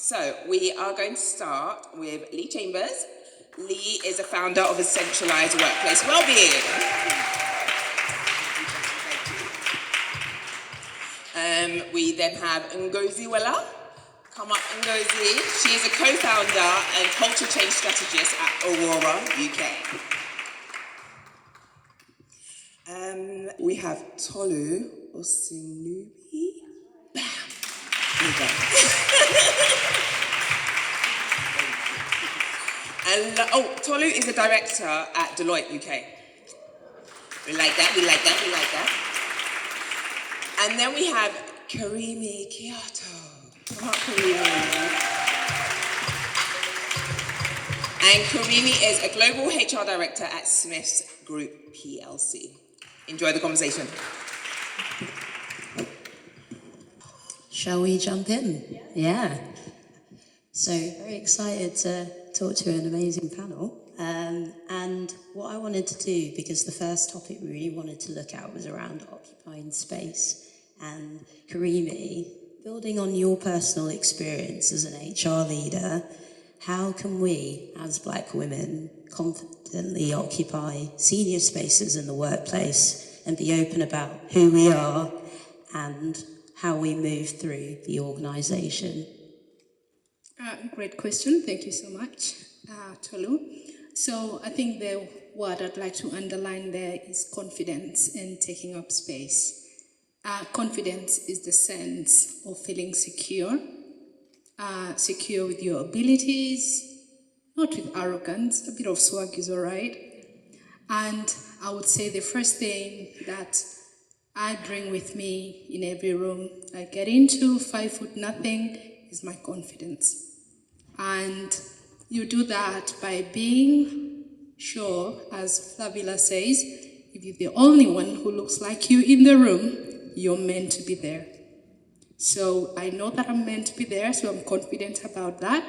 So we are going to start with Lee Chambers. Lee is a founder of Essentialise Workplace Wellbeing. We then have Ngozi Weller. Come up, Ngozi. She is a co-founder and Culture Change Strategist at Aurora UK. We have Tolu, Osinubi. Bam! There you go. And Tolu is a director at Deloitte UK. We like that. And then we have Karimi Kihato. Come on, Karimi. And Karimi is a global HR director at Smith's Group PLC. Enjoy the conversation. Shall we jump in? Yeah. So very excited to talk to an amazing panel. And what I wanted to do, because the first topic we really wanted to look at was around occupying space. And Karimi, building on your personal experience as an HR leader, how can we, as Black women, confidently occupy senior spaces in the workplace and be open about who we are and how we move through the organisation? Great question. Thank you so much, Tolu. So I think the word I'd like to underline there is confidence and taking up space. Confidence is the sense of feeling secure, secure with your abilities, not with arrogance. A bit of swag is all right. And I would say the first thing that I bring with me in every room I get into, 5 foot nothing, is my confidence. And you do that by being sure, as Flavilla says, if you're the only one who looks like you in the room, you're meant to be there. So I know that I'm meant to be there, so I'm confident about that.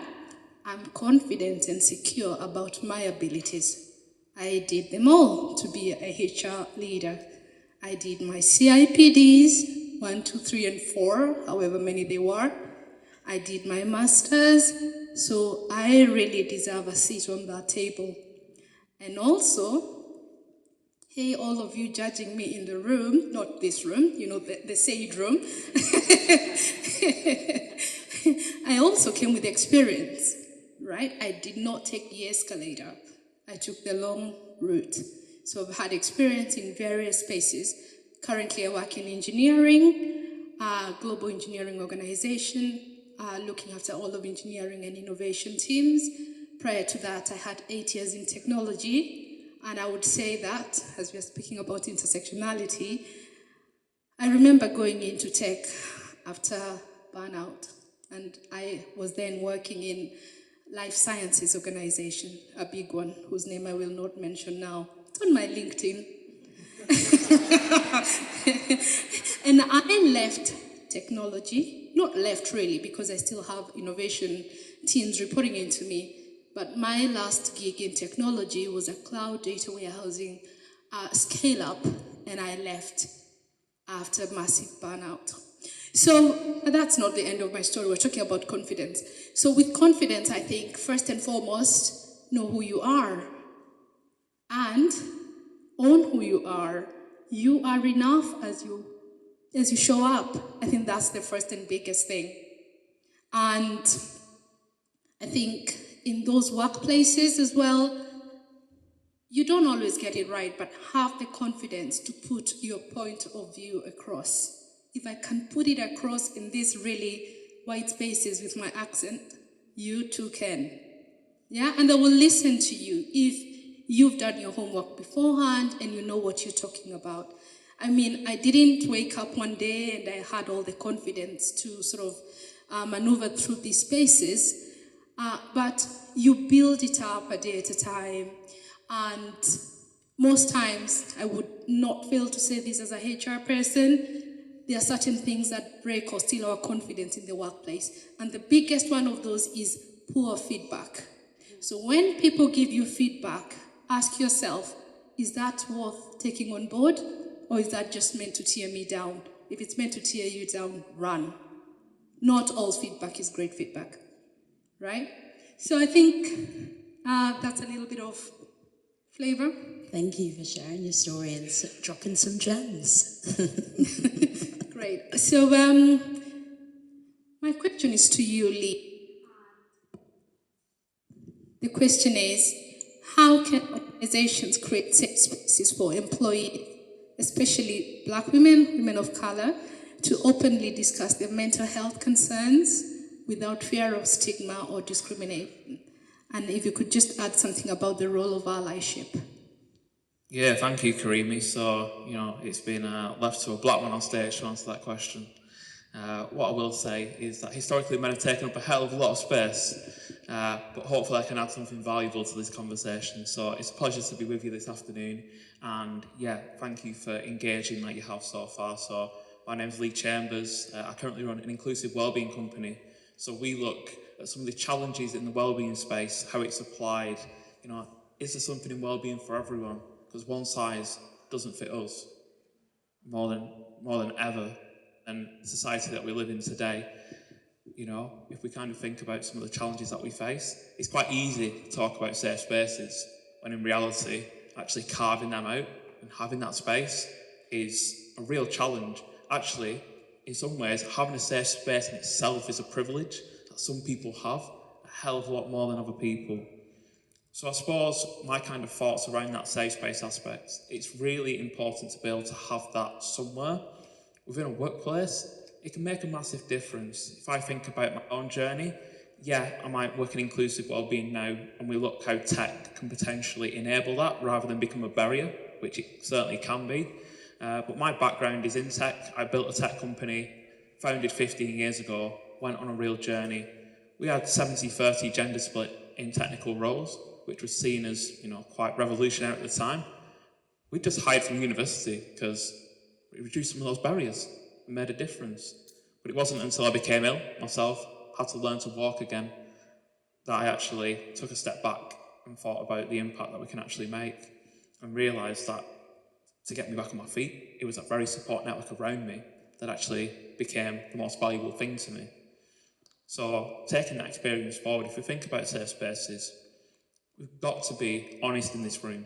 I'm confident and secure about my abilities. I did them all to be a HR leader. I did my CIPDs, 1, 2, 3, and 4, however many they were. I did my master's, so I really deserve a seat on that table. And also, hey, all of you judging me in the room, not this room, the Sage room. I also came with experience, right? I did not take the escalator. I took the long route. So I've had experience in various spaces. Currently, I work in engineering, global engineering organization, looking after all of engineering and innovation teams. Prior to that, I had 8 years in technology. And I would say that, as we are speaking about intersectionality, I remember going into tech after burnout. And I was then working in life sciences organization, a big one, whose name I will not mention now. It's on my LinkedIn. And I left technology, not left really, because I still have innovation teams reporting into me. But my last gig in technology was a cloud data warehousing scale-up, and I left after massive burnout. So that's not the end of my story. We're talking about confidence. So with confidence, I think, first and foremost, know who you are. And own who you are. You are enough as you show up. I think that's the first and biggest thing. And I think in those workplaces as well, you don't always get it right, but have the confidence to put your point of view across. If I can put it across in these really white spaces with my accent, you too can. Yeah, and I will listen to you if you've done your homework beforehand and you know what you're talking about. I mean, I didn't wake up one day and I had all the confidence to sort of maneuver through these spaces. But you build it up a day at a time. And most times, I would not fail to say this as a HR person, there are certain things that break or steal our confidence in the workplace. And the biggest one of those is poor feedback. So when people give you feedback, ask yourself, is that worth taking on board? Or is that just meant to tear me down? If it's meant to tear you down, run. Not all feedback is great feedback. right? So I think that's a little bit of flavor. Thank you for sharing your story and dropping some gems. Great. So my question is to you, Lee. The question is, how can organizations create safe spaces for employees, especially Black women, women of color, to openly discuss their mental health concerns without fear of stigma or discrimination? And if you could just add something about the role of allyship. Yeah, thank you, Karimi. So, it's been left to a black man on stage to answer that question. What I will say is that historically men have taken up a hell of a lot of space, but hopefully I can add something valuable to this conversation. So it's a pleasure to be with you this afternoon, and yeah, thank you for engaging like you have so far. So my name's Lee Chambers. I currently run an inclusive wellbeing company. So we look at some of the challenges in the wellbeing space, how it's applied. Is there something in wellbeing for everyone? Because one size doesn't fit us more than ever. And the society that we live in today, if we kind of think about some of the challenges that we face, it's quite easy to talk about safe spaces, when in reality, actually carving them out and having that space is a real challenge. Actually, in some ways, having a safe space in itself is a privilege that some people have, a hell of a lot more than other people. So I suppose my kind of thoughts around that safe space aspect, it's really important to be able to have that somewhere. Within a workplace, it can make a massive difference. If I think about my own journey, I might work in inclusive wellbeing now, and we look how tech can potentially enable that rather than become a barrier, which it certainly can be. But my background is in tech. I built a tech company, founded 15 years ago, went on a real journey. We had 70-30 gender split in technical roles, which was seen as quite revolutionary at the time. We just hired from university because it reduced some of those barriers and made a difference. But it wasn't until I became ill myself, had to learn to walk again, that I actually took a step back and thought about the impact that we can actually make, and realised that to get me back on my feet, it was a very support network around me that actually became the most valuable thing to me. So taking that experience forward, if we think about safe spaces, we've got to be honest in this room.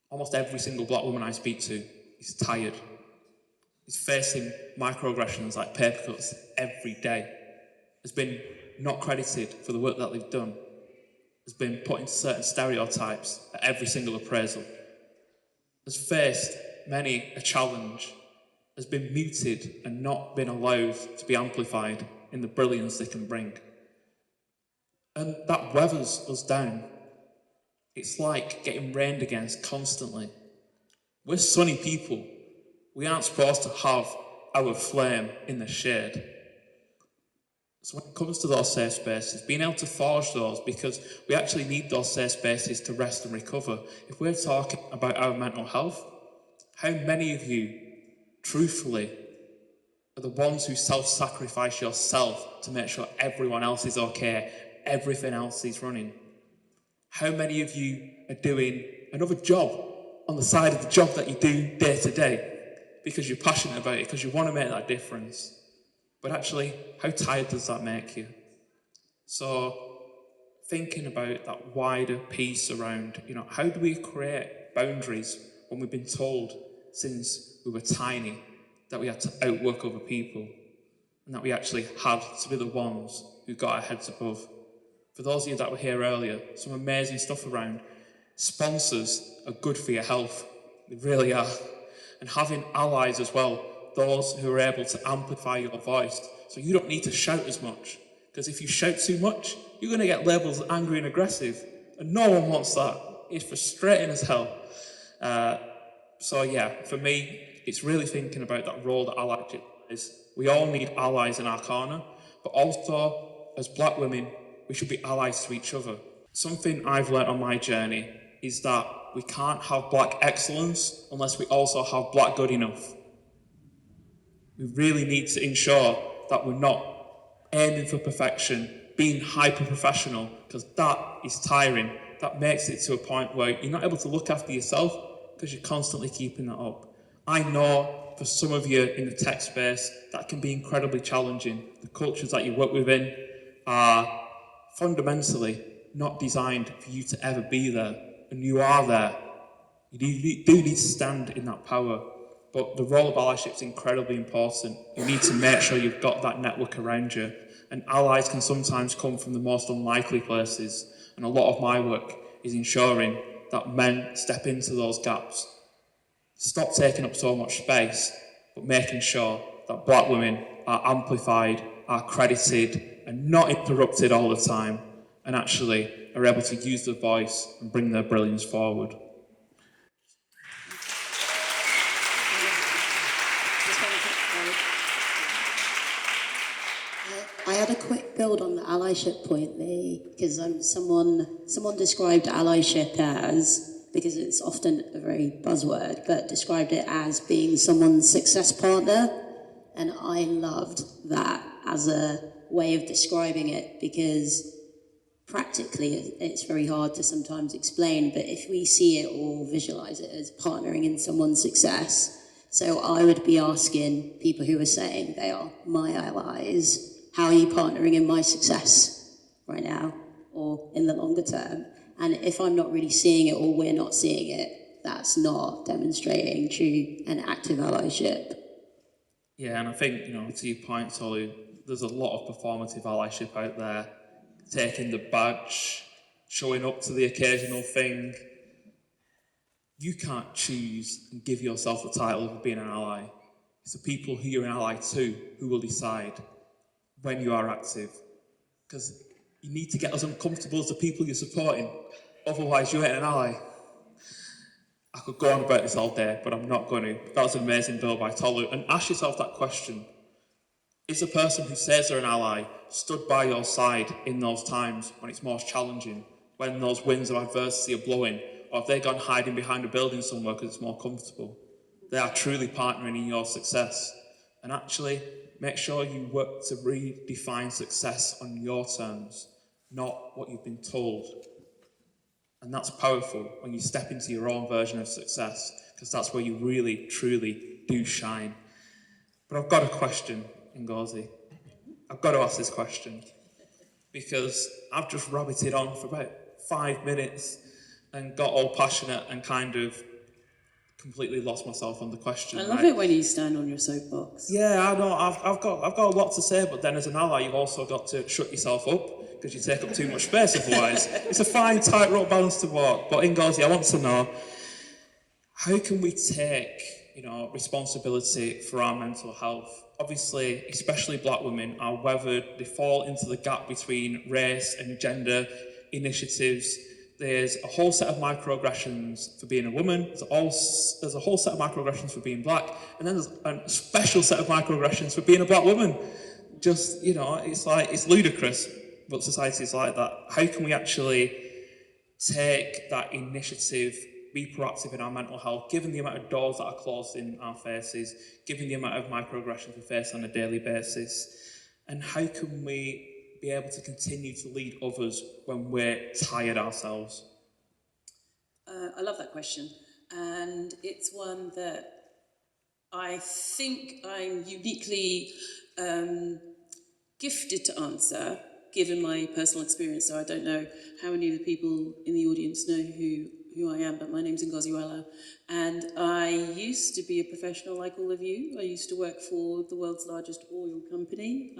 Almost every single black woman I speak to is tired. Is facing microaggressions like paper cuts every day. Has been not credited for the work that they've done. Has been put into certain stereotypes at every single appraisal. Has faced many a challenge. Has been muted and not been allowed to be amplified in the brilliance they can bring. And that weathers us down. It's like getting rained against constantly. We're sunny people. We aren't supposed to have our flame in the shade. So when it comes to those safe spaces, being able to forge those, because we actually need those safe spaces to rest and recover. If we're talking about our mental health, how many of you, truthfully, are the ones who self-sacrifice yourself to make sure everyone else is okay, everything else is running? How many of you are doing another job on the side of the job that you do day to day because you're passionate about it, because you want to make that difference? But actually, how tired does that make you? So thinking about that wider piece around, how do we create boundaries when we've been told since we were tiny that we had to outwork other people, and that we actually had to be the ones who got our heads above? For those of you that were here earlier, some amazing stuff around. Sponsors are good for your health. They really are. And having allies as well, those who are able to amplify your voice. So you don't need to shout as much. Because if you shout too much, you're going to get labelled as angry and aggressive. And no one wants that. It's frustrating as hell. For me, it's really thinking about that role that allyship is. We all need allies in our corner, but also, as black women, we should be allies to each other. Something I've learnt on my journey is that we can't have black excellence unless we also have black good enough. We really need to ensure that we're not aiming for perfection, being hyper-professional, because that is tiring. That makes it to a point where you're not able to look after yourself because you're constantly keeping that up. I know for some of you in the tech space, that can be incredibly challenging. The cultures that you work within are fundamentally not designed for you to ever be there, and you are there. You do need to stand in that power, but the role of allyship is incredibly important. You need to make sure you've got that network around you, and allies can sometimes come from the most unlikely places, and a lot of my work is ensuring that men step into those gaps, stop taking up so much space, but making sure that black women are amplified, are credited, and not interrupted all the time, and actually are able to use their voice and bring their brilliance forward. I had a quick build on the allyship point, Lee, because someone described allyship as, because it's often a very buzzword, but described it as being someone's success partner, and I loved that as a way of describing it, because practically it's very hard to sometimes explain, but if we see it or visualize it as partnering in someone's success, so I would be asking people who are saying they are my allies, how are you partnering in my success right now or in the longer term? And if I'm not really seeing it or we're not seeing it, that's not demonstrating true and active allyship. Yeah, and I think, to your point, Tolu, there's a lot of performative allyship out there, taking the badge, showing up to the occasional thing. You can't choose and give yourself the title of being an ally. It's the people who you're an ally to who will decide when you are active. Because you need to get as uncomfortable as the people you're supporting, otherwise you ain't an ally. I could go on about this all day, but I'm not going to. That was an amazing build by Tolu. And ask yourself that question. Is the person who says they're an ally stood by your side in those times when it's most challenging, when those winds of adversity are blowing, or have they gone hiding behind a building somewhere because it's more comfortable? They are truly partnering in your success. And actually, make sure you work to redefine success on your terms, not what you've been told. And that's powerful when you step into your own version of success, because that's where you really, truly do shine. But I've got a question, Ngozi. I've got to ask this question, because I've just rabbited on for about 5 minutes and got all passionate and kind of completely lost myself on the question. I love it when you stand on your soapbox. Yeah, I know. I've got a lot to say, but then as an ally, you've also got to shut yourself up because you take up too much space otherwise. It's a fine tightrope balance to walk. But Ngozi, I want to know, how can we take, responsibility for our mental health? Obviously, especially black women are weathered. They fall into the gap between race and gender initiatives. There's a whole set of microaggressions for being a woman, there's a whole set of microaggressions for being black, and then there's a special set of microaggressions for being a black woman. Just, it's ludicrous, but society is like that. How can we actually take that initiative, be proactive in our mental health, given the amount of doors that are closed in our faces, given the amount of microaggressions we face on a daily basis, and how can we be able to continue to lead others when we're tired ourselves? I love that question, and it's one that I think I'm uniquely gifted to answer, given my personal experience. So I don't know how many of the people in the audience know who I am, but my name's Ngozi Weller, and I used to be a professional like all of you. I used to work for the world's largest oil company.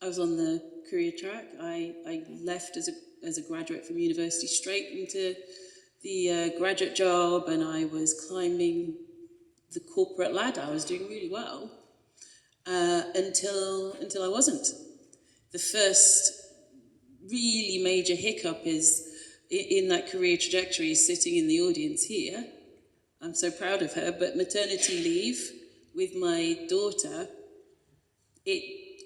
I was on the career track. I left as a graduate from university straight into the graduate job, and I was climbing the corporate ladder. I was doing really well until I wasn't. The first really major hiccup is in that career trajectory is sitting in the audience here. I'm so proud of her, but maternity leave with my daughter,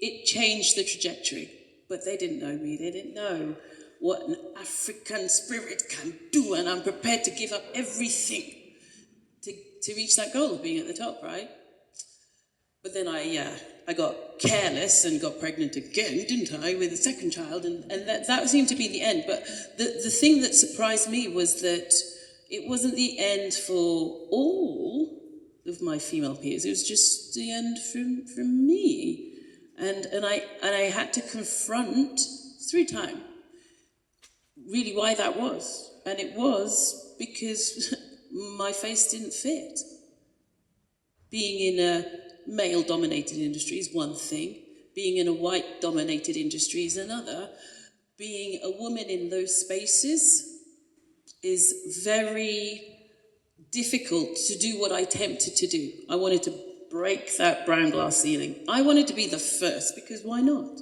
it changed the trajectory, but they didn't know me. They didn't know what an African spirit can do, and I'm prepared to give up everything to reach that goal of being at the top, right? But then I got careless and got pregnant again, didn't I, with a second child, and that seemed to be the end. But the thing that surprised me was that it wasn't the end for all of my female peers. It was just the end from me. And I had to confront through time, really why that was. And it was because my face didn't fit. Being in a male-dominated industry is one thing. Being in a white-dominated industry is another. Being a woman in those spaces is very difficult to do what I attempted to do. I wanted to break that brown glass ceiling. I wanted to be the first, because why not?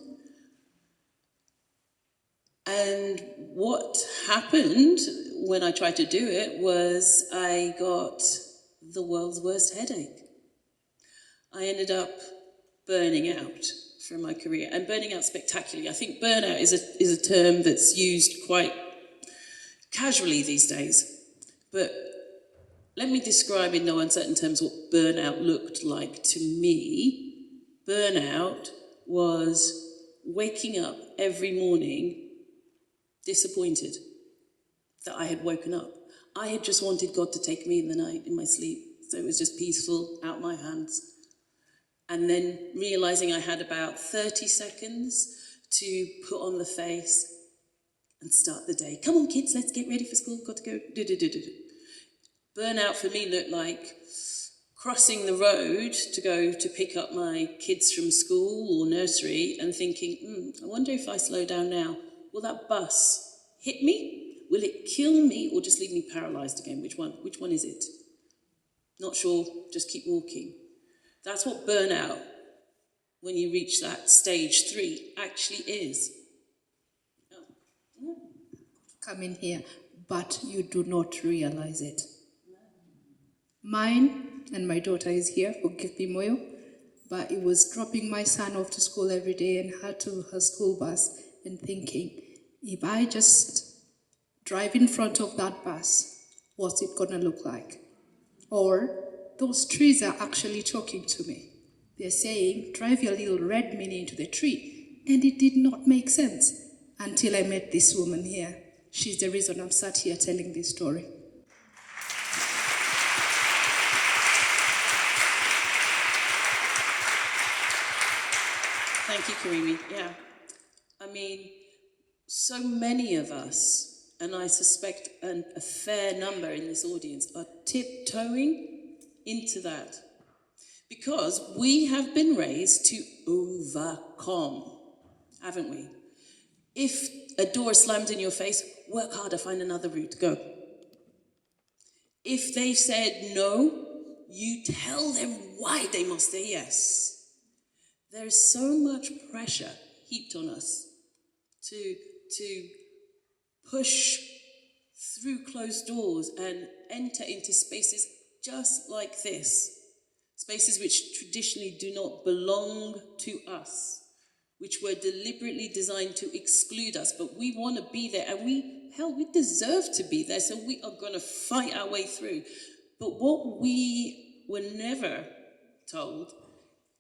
And what happened when I tried to do it was I got the world's worst headache. I ended up burning out from my career, and burning out spectacularly. I think burnout is a term that's used quite casually these days, but let me describe in no uncertain terms what burnout looked like to me. Burnout was waking up every morning disappointed that I had woken up. I had just wanted God to take me in the night in my sleep, so it was just peaceful, out my hands. And then realizing I had about 30 seconds to put on the face and start the day. Come on, kids, let's get ready for school. Got to go. Burnout for me looked like crossing the road to go to pick up my kids from school or nursery and thinking, I wonder if I slow down now, will that bus hit me? Will it kill me or just leave me paralyzed again? Which one? Which one is it? Not sure, just keep walking. That's what burnout, when you reach that stage 3, actually is. Come in here, but you do not realize it. Mine, and my daughter is here, forgive me, Moyo, but it was dropping my son off to school every day and her to her school bus and thinking, if I just drive in front of that bus, what's it gonna look like? Or those trees are actually talking to me. They're saying, drive your little red mini into the tree. And it did not make sense until I met this woman here. She's the reason I'm sat here telling this story. Thank you, Karimi. Yeah. I mean, so many of us, and I suspect a fair number in this audience, are tiptoeing into that because we have been raised to overcome, haven't we? If a door slammed in your face, work harder, find another route, go. If they said no, you tell them why they must say yes. There is so much pressure heaped on us to push through closed doors and enter into spaces just like this. Spaces which traditionally do not belong to us, which were deliberately designed to exclude us, but we want to be there, and we deserve to be there, so we are going to fight our way through. But what we were never told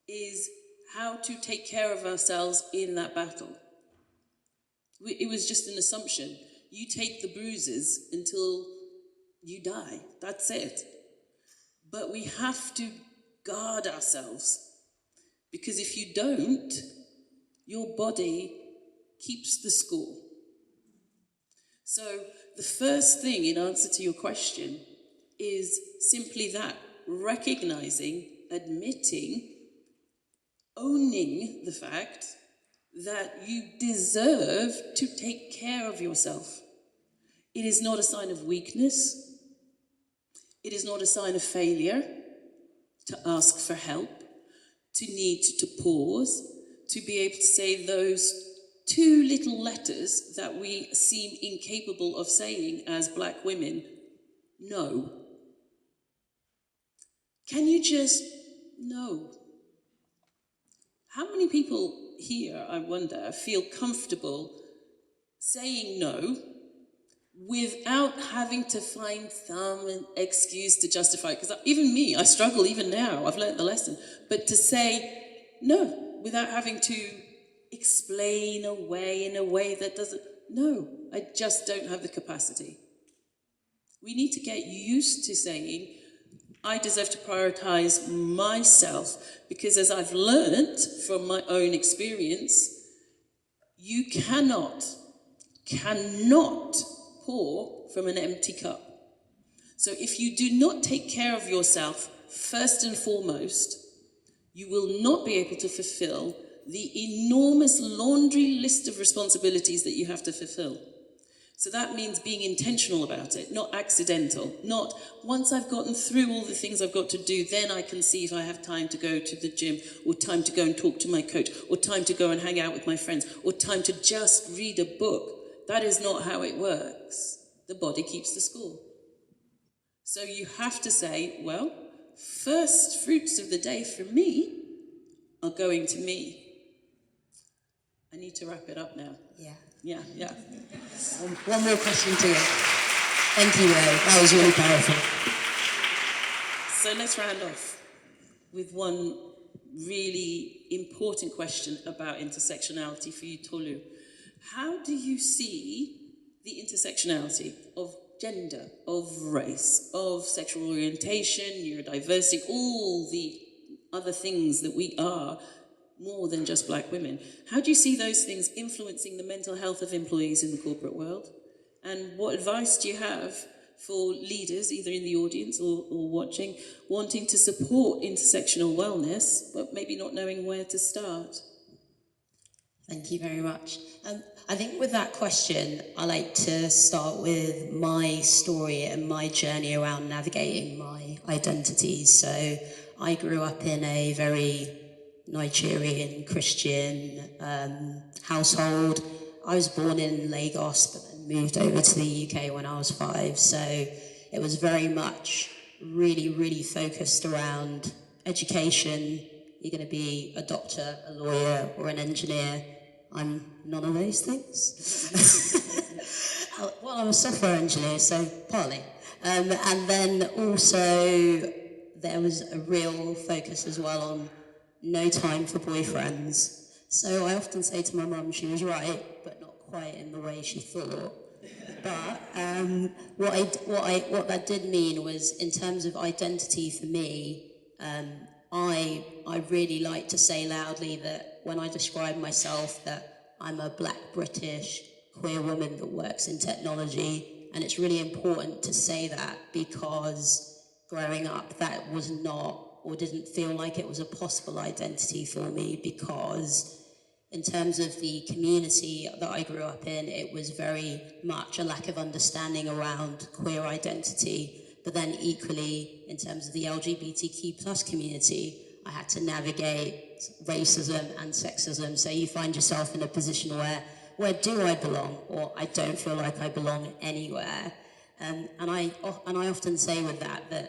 is how to take care of ourselves in that battle. It was just an assumption. You take the bruises until you die. That's it. But we have to guard ourselves, because if you don't, your body keeps the score. So the first thing in answer to your question is simply that, recognizing, admitting, owning the fact that you deserve to take care of yourself. It is not a sign of weakness. It is not a sign of failure to ask for help, to need to pause, to be able to say those 2 little letters that we seem incapable of saying as Black women, no. Can you just no? How many people here, I wonder, feel comfortable saying no without having to find some excuse to justify it? Because even me, I struggle even now, I've learned the lesson. But to say no without having to explain away in a way that doesn't, no, I just don't have the capacity. We need to get used to saying, I deserve to prioritize myself, because as I've learned from my own experience, You cannot pour from an empty cup. So if you do not take care of yourself first and foremost, you will not be able to fulfill the enormous laundry list of responsibilities that you have to fulfill. So that means being intentional about it, not accidental. Not once I've gotten through all the things I've got to do, then I can see if I have time to go to the gym, or time to go and talk to my coach, or time to go and hang out with my friends, or time to just read a book. That is not how it works. The body keeps the score. So you have to say, well, first fruits of the day for me are going to me. I need to wrap it up now. Yeah. One more question to you. Thank you, Will. That was really powerful. So let's round off with one really important question about intersectionality for you, Tolu. How do you see the intersectionality of gender, of race, of sexual orientation, neurodiversity, all the other things that we are, more than just black women? How do you see those things influencing the mental health of employees in the corporate world? And what advice do you have for leaders, either in the audience or watching, wanting to support intersectional wellness, but maybe not knowing where to start? Thank you very much. I think with that question, I like to start with my story and my journey around navigating my identities. So I grew up in a very Nigerian Christian household. I was born in Lagos, but then moved over to the UK when I was 5. So it was very much really focused around education. You're going to be a doctor, a lawyer, or an engineer. I'm none of those things. Well, I'm a software engineer, so partly. And then also there was a real focus as well on no time for boyfriends. So I often say to my mum she was right, but not quite in the way she thought. But what that did mean was, in terms of identity for me, I really like to say loudly that when I describe myself, that I'm a black British queer woman that works in technology. And it's really important to say that, because growing up that was not, or didn't feel like it was a possible identity for me, because in terms of the community that I grew up in, it was very much a lack of understanding around queer identity. But then equally, in terms of the LGBTQ plus community, I had to navigate racism and sexism. So you find yourself in a position where do I belong, or I don't feel like I belong anywhere. And I often say with that the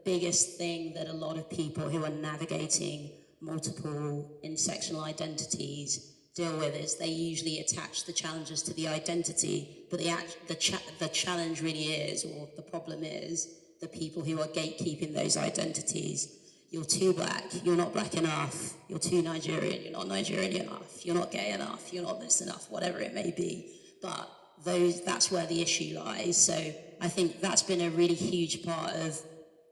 biggest thing that a lot of people who are navigating multiple intersectional identities deal with is they usually attach the challenges to the identity, but the challenge really is, or the problem is, the people who are gatekeeping those identities. You're too black, you're not black enough, you're too Nigerian, you're not Nigerian enough, you're not gay enough, you're not this enough, whatever it may be. But that's where the issue lies. So I think that's been a really huge part of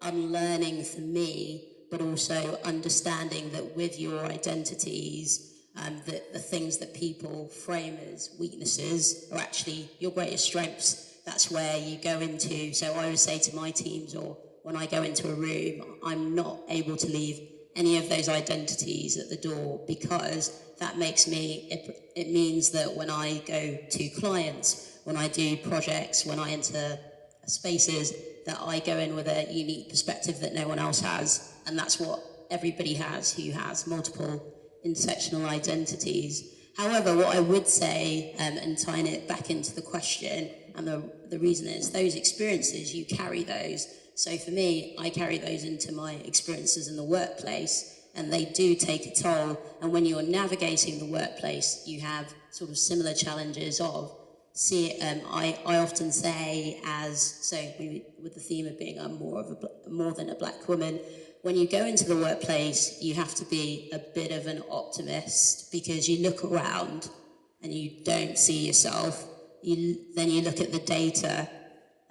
unlearning for me, but also understanding that with your identities, that the things that people frame as weaknesses are actually your greatest strengths. That's where you go into. So I would say to my teams, or when I go into a room, I'm not able to leave any of those identities at the door, because that makes me, it means that when I go to clients, when I do projects, when I enter spaces, that I go in with a unique perspective that no one else has. And that's what everybody has who has multiple intersectional identities. However, what I would say, and tying it back into the question, and the reason is those experiences, you carry those. So for me, I carry those into my experiences in the workplace, and they do take a toll. And when you're navigating the workplace, you have sort of similar challenges of, I often say, with the theme of being more than a black woman, when you go into the workplace, you have to be a bit of an optimist, because you look around and you don't see yourself. Then you look at the data,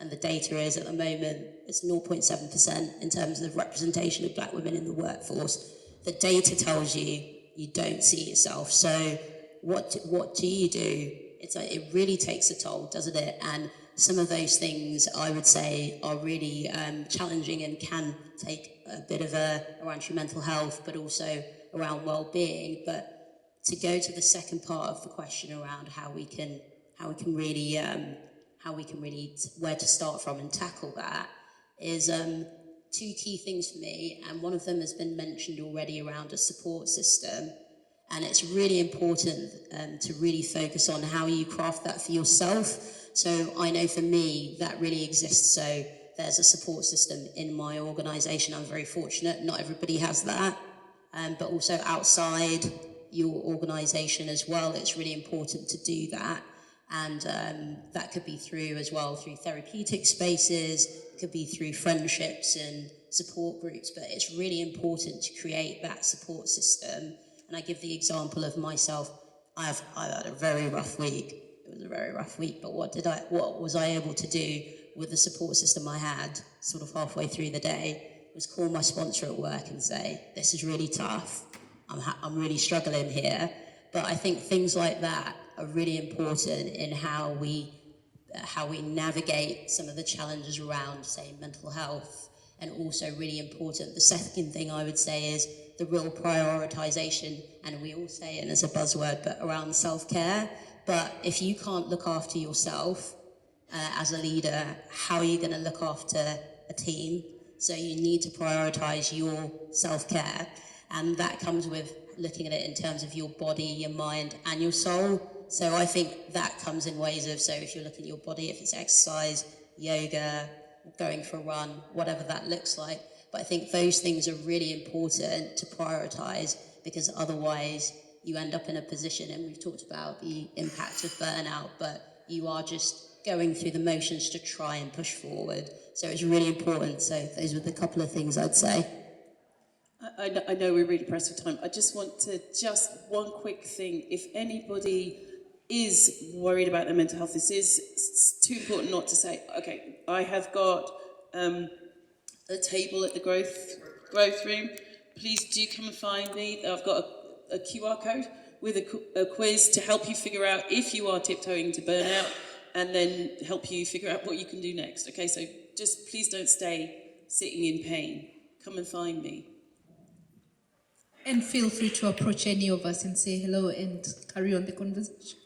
and the data is, at the moment, it's 0.7% in terms of representation of black women in the workforce. The data tells you you don't see yourself. So what do you do? It's like, it really takes a toll, doesn't it? And some of those things I would say are really challenging and can take a bit of around your mental health, but also around well-being. But to go to the second part of the question around how we can really where to start from and tackle that is two key things for me, and one of them has been mentioned already around a support system. And it's really important to really focus on how you craft that for yourself. So I know for me that really exists. So there's a support system in my organisation. I'm very fortunate. Not everybody has that. But also outside your organisation as well, it's really important to do that. And that could be through therapeutic spaces, could be through friendships and support groups. But it's really important to create that support system. And I give the example of myself. I've had a very rough week. It was a very rough week, but what was I able to do with the support system I had sort of halfway through the day was call my sponsor at work and say, this is really tough. I'm really struggling here. But I think things like that are really important in how we navigate some of the challenges around, say, mental health. And also really important, the second thing I would say is the real prioritization, and we all say it as a buzzword, but around self-care. But if you can't look after yourself as a leader, how are you going to look after a team? So you need to prioritize your self-care, and that comes with looking at it in terms of your body, your mind, and your soul. So I think that comes in ways of, so if you're looking at your body, if it's exercise, yoga, going for a run, whatever that looks like. But I think those things are really important to prioritise, because otherwise you end up in a position, and we've talked about the impact of burnout, but you are just going through the motions to try and push forward. So it's really important. So those were the couple of things I'd say. I know we're really pressed for time. I just want to, one quick thing. If anybody is worried about their mental health, it's too important not to say, okay, I have got a table at the growth room. Please do come and find me. I've got a QR code with a quiz to help you figure out if you are tiptoeing to burnout, and then help you figure out what you can do next. Okay, so just please don't stay sitting in pain. Come and find me. And feel free to approach any of us and say hello and carry on the conversation.